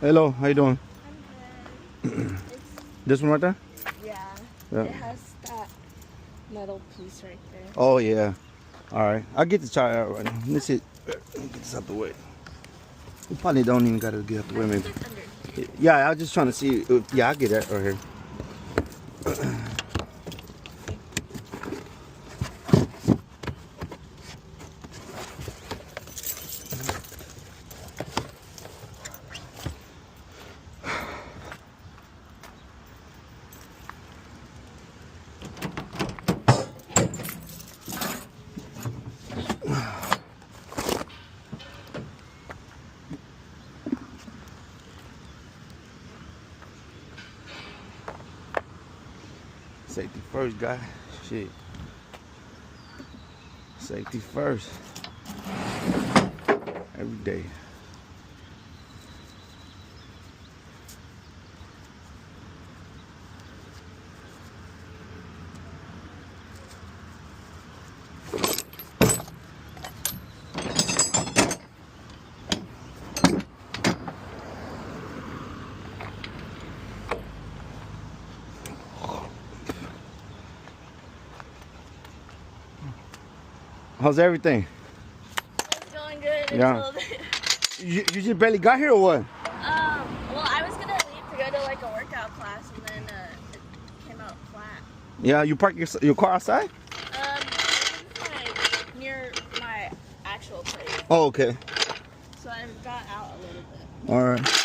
Hello, how you doing? I'm good. This one right there? Yeah. It has that metal piece right there. Oh yeah. All right, I'll get the tire out right now. Let me see. Let me get this out the way. We probably don't even gotta get out the way, maybe. It's under. Yeah, I was just trying to see. Yeah, I'll get that right here. Safety first, guy. Shit. Safety first. Every day. How's everything? It's going good Yeah. until You just barely got here or what? well, I was gonna leave to go to like a workout class, and then it came out flat. Yeah, you park your car outside? It's like near my actual place, Oh, okay. so I got out a little bit. All right.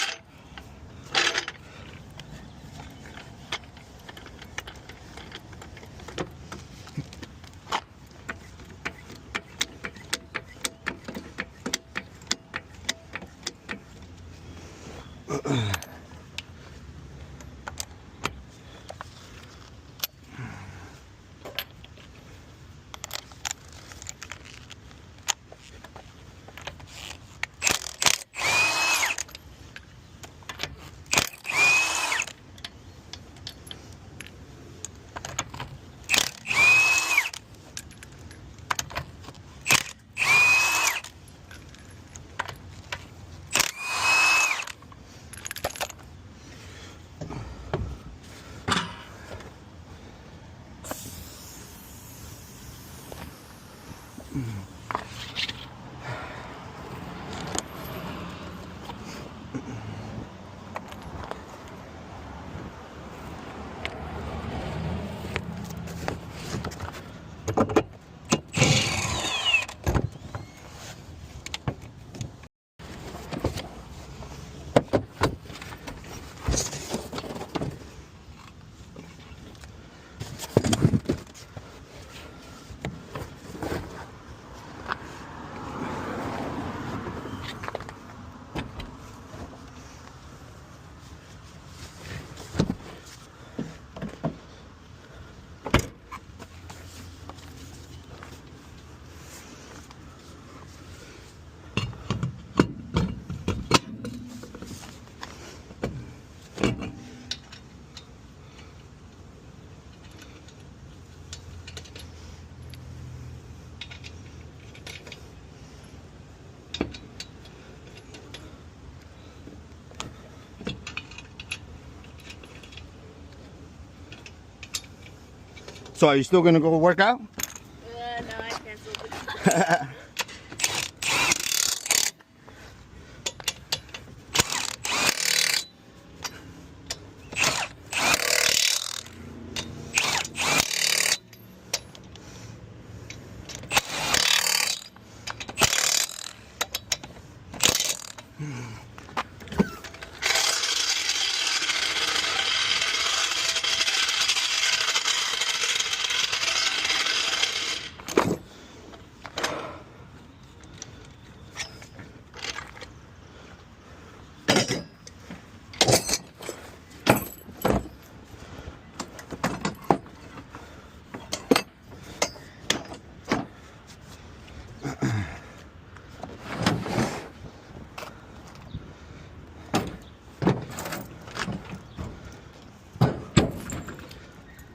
So are you still gonna go work out? No, I canceled the class.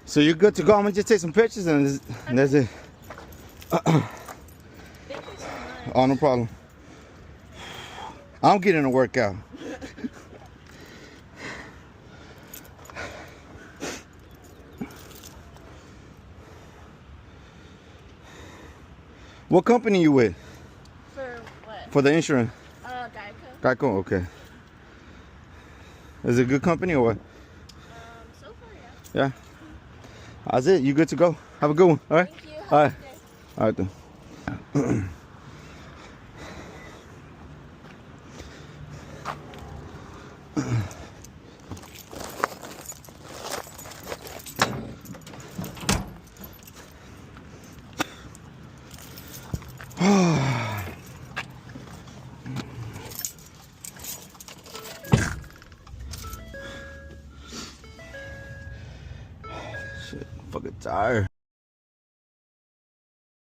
So you're good to go. I'm gonna just take some pictures and that's it. Thank you so much. Oh, no problem. I'm getting a workout. What company you with? For what? For the insurance? Geico. Geico, okay. Is it a good company or what? So far, yeah. Yeah. That's it. You good to go? Have a good one. All right. Thank you. Have All a right. good day. All right then. Shit, fucking tired.